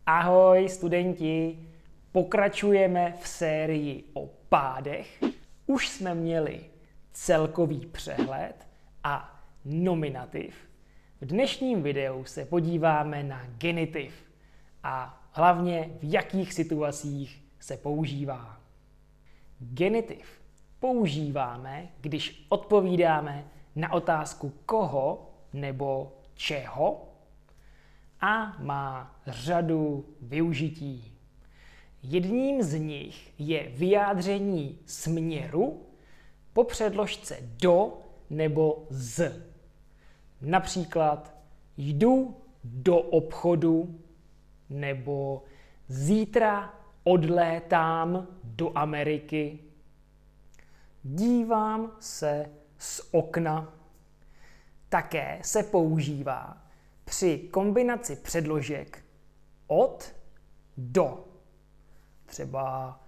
Ahoj studenti, pokračujeme v sérii o pádech. Už jsme měli celkový přehled a nominativ. V dnešním videu se podíváme na genitiv a hlavně v jakých situacích se používá. Genitiv používáme, když odpovídáme na otázku koho nebo čeho a má řadu využití. Jedním z nich je vyjádření směru po předložce do nebo z. Například jdu do obchodu nebo zítra odlétám do Ameriky. Dívám se z okna. Také se používá při kombinaci předložek od do. Třeba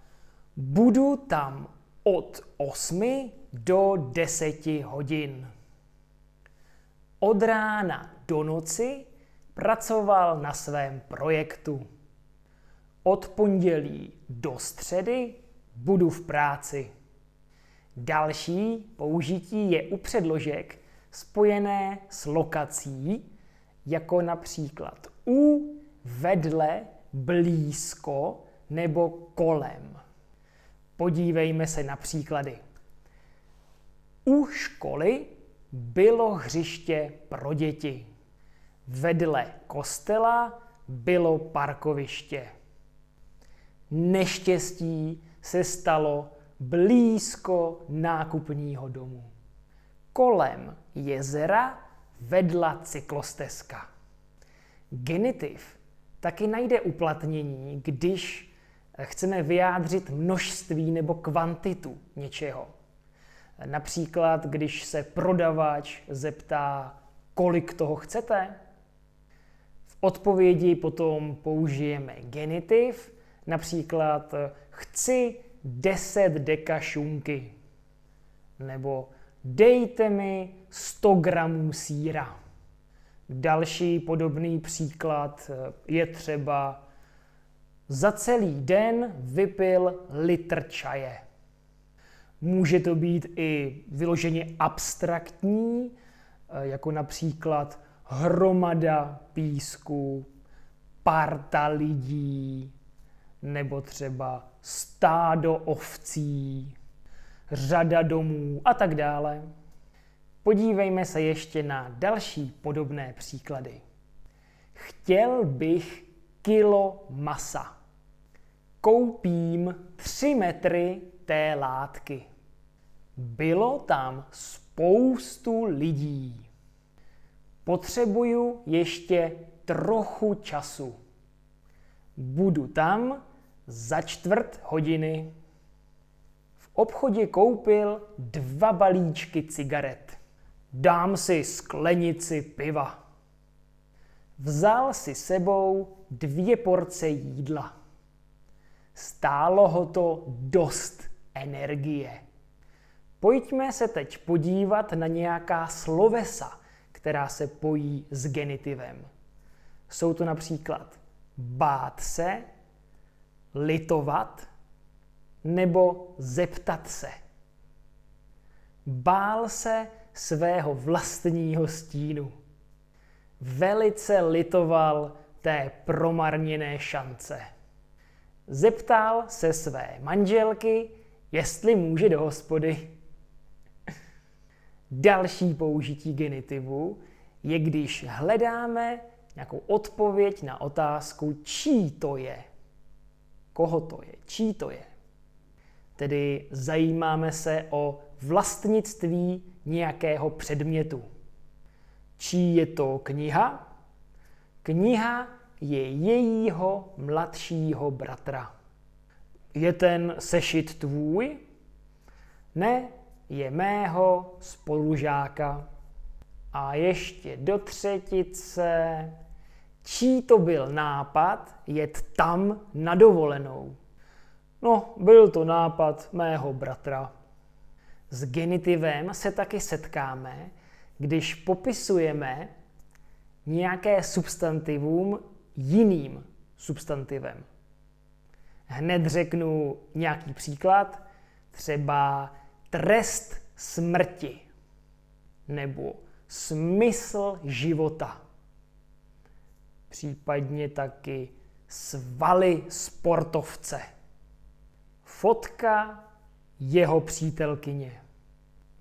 budu tam od 8 do 10 hodin. Od rána do noci pracoval na svém projektu. Od pondělí do středy budu v práci. Další použití je u předložek spojené s lokací, jako například u, vedle, blízko nebo kolem. Podívejme se na příklady. U školy bylo hřiště pro děti. Vedle kostela bylo parkoviště. Neštěstí se stalo blízko nákupního domu. Kolem jezera vedla cyklostezka. Genitiv taky najde uplatnění, když chceme vyjádřit množství nebo kvantitu něčeho. Například, když se prodavač zeptá, kolik toho chcete. V odpovědi potom použijeme genitiv, například chci 10 deka šunky. Nebo dejte mi 100 gramů sýra. Další podobný příklad je třeba za celý den vypil litr čaje. Může to být i vyloženě abstraktní, jako například hromada písku, parta lidí, nebo třeba stádo ovcí, řada domů a tak dále. Podívejme se ještě na další podobné příklady. Chtěl bych kilo masa. Koupím 3 metry té látky. Bylo tam spoustu lidí. Potřebuju ještě trochu času. Budu tam za 1/4 hodiny. V obchodě koupil 2 balíčky cigaret. Dám si sklenici piva. Vzal si sebou 2 porce jídla. Stálo ho to dost energie. Pojďme se teď podívat na nějaká slovesa, která se pojí s genitivem. Jsou to například bát se, litovat nebo zeptat se. Bál se svého vlastního stínu. Velice litoval té promarněné šance. Zeptal se své manželky, jestli může do hospody. Další použití genitivu je, když hledáme nějakou odpověď na otázku, čí to je. Koho to je, čí to je. Tedy zajímáme se o vlastnictví nějakého předmětu. Čí je to kniha? Kniha je jejího mladšího bratra. Je ten sešit tvůj? Ne, je mého spolužáka. A ještě do třetice. Čí to byl nápad jet tam na dovolenou? No, byl to nápad mého bratra. S genitivem se taky setkáme, když popisujeme nějaké substantivum jiným substantivem. Hned řeknu nějaký příklad, třeba trest smrti nebo smysl života. Případně taky svaly sportovce. Fotka jeho přítelkyně.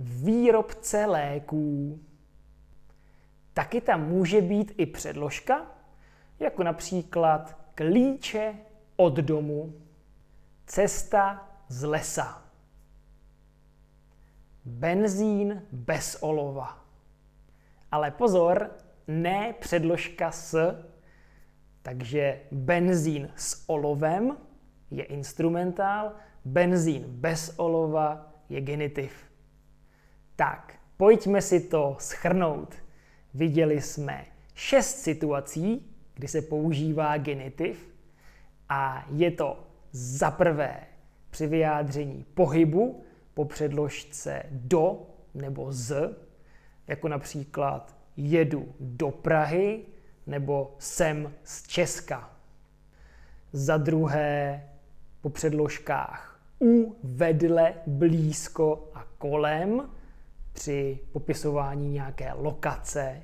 Výrobce léků. Taky tam může být i předložka, jako například klíče od domu, cesta z lesa, benzín bez olova. Ale pozor, ne předložka s, takže benzín s olovem je instrumentál, benzín bez olova je genitiv. Tak, pojďme si to shrnout. Viděli jsme 6 situací, kdy se používá genitiv a je to za prvé při vyjádření pohybu po předložce do nebo z, jako například jedu do Prahy nebo jsem z Česka. Za druhé po předložkách u, vedle, blízko a kolem při popisování nějaké lokace.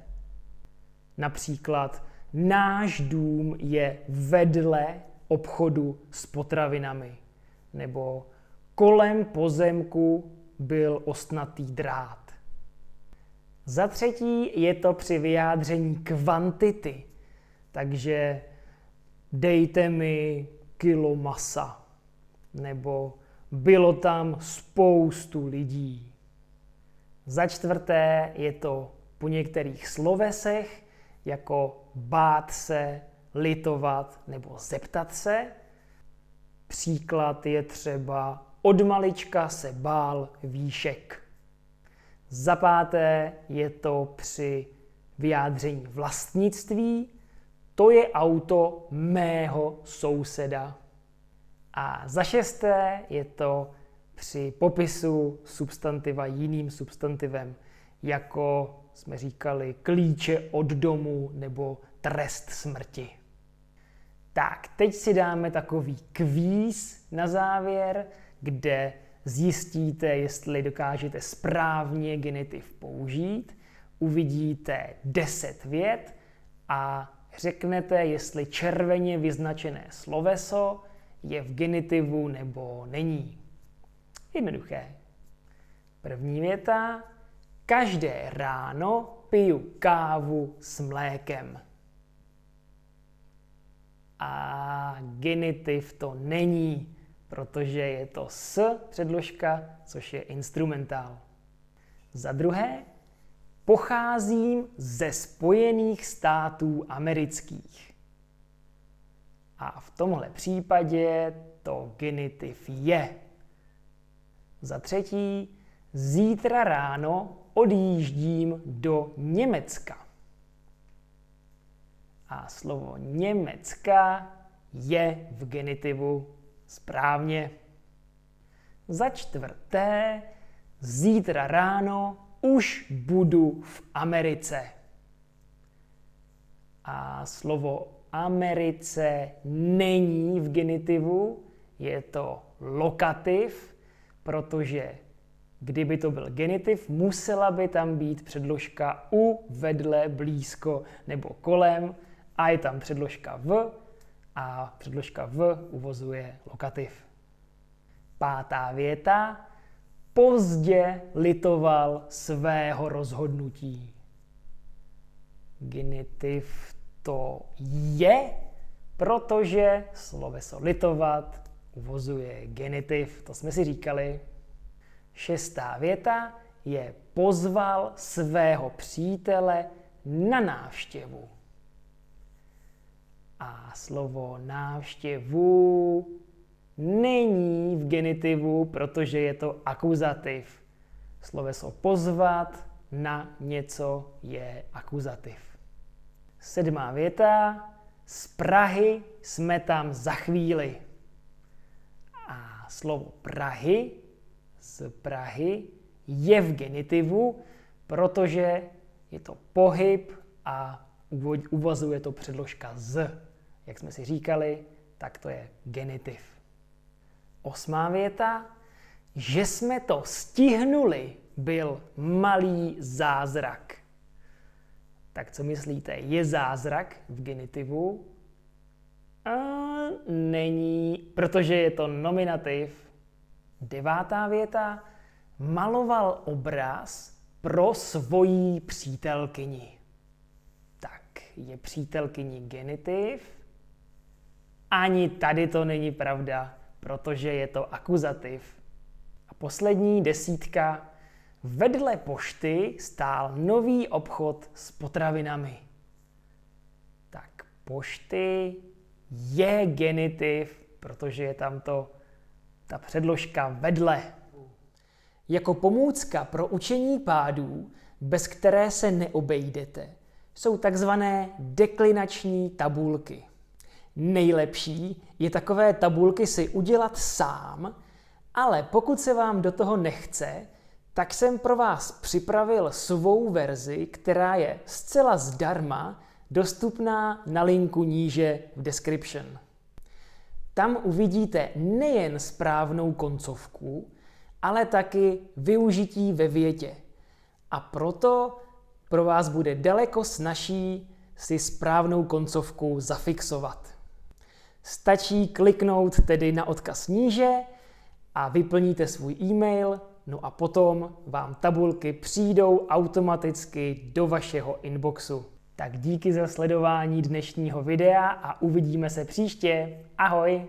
Například náš dům je vedle obchodu s potravinami nebo kolem pozemku byl ostnatý drát. Za třetí je to při vyjádření kvantity, takže dejte mi kilo masa nebo bylo tam spoustu lidí. Za čtvrté je to po některých slovesech, jako bát se, litovat nebo zeptat se. Příklad je třeba od malička se bál výšek. Za páté je to při vyjádření vlastnictví. To je auto mého souseda. A za šesté je to při popisu substantiva jiným substantivem, jako jsme říkali klíče od domu nebo trest smrti. Tak, teď si dáme takový kvíz na závěr, kde zjistíte, jestli dokážete správně genitiv použít. Uvidíte 10 vět a řeknete, jestli červeně vyznačené sloveso je v genitivu nebo není. Jednoduché. První věta. Každé ráno piju kávu s mlékem. A genitiv to není, protože je to s předložka, což je instrumentál. Za druhé, pocházím ze Spojených států amerických. A v tomhle případě to genitiv je. Za třetí, zítra ráno odjíždím do Německa. A slovo Německa je v genitivu správně. Za čtvrté, zítra ráno už budu v Americe. A slovo Americe není v genitivu, je to lokativ, protože kdyby to byl genitiv, musela by tam být předložka u, vedle, blízko nebo kolem a je tam předložka v a předložka v uvozuje lokativ. Pátá věta. Pozdě litoval svého rozhodnutí. Genitiv to je, protože sloveso litovat uvozuje genitiv. To jsme si říkali. Šestá věta je pozval svého přítele na návštěvu. A slovo návštěvu není v genitivu, protože je to akuzativ. Sloveso pozvat na něco je akuzativ. Sedmá věta. Z Prahy jsme tam za chvíli. A slovo Prahy z Prahy je v genitivu, protože je to pohyb a uvozuje to předložka z. Jak jsme si říkali, tak to je genitiv. 8. věta. Že jsme to stihnuli, byl malý zázrak. Tak co myslíte, je zázrak v genitivu? Není, protože je to nominativ. 9. věta. Maloval obraz pro svoji přítelkyni. Tak, je přítelkyni genitiv? Ani tady to není pravda, protože je to akuzativ. A poslední 10. Vedle pošty stál nový obchod s potravinami. Tak pošty je genitiv, protože je tam ta předložka vedle. Jako pomůcka pro učení pádů, bez které se neobejdete, jsou takzvané deklinační tabulky. Nejlepší je takové tabulky si udělat sám, ale pokud se vám do toho nechce, tak jsem pro vás připravil svou verzi, která je zcela zdarma dostupná na linku níže v description. Tam uvidíte nejen správnou koncovku, ale taky využití ve větě. A proto pro vás bude daleko snazší si správnou koncovku zafixovat. Stačí kliknout tedy na odkaz níže a vyplníte svůj e-mail, no a potom vám tabulky přijdou automaticky do vašeho inboxu. Tak díky za sledování dnešního videa a uvidíme se příště. Ahoj!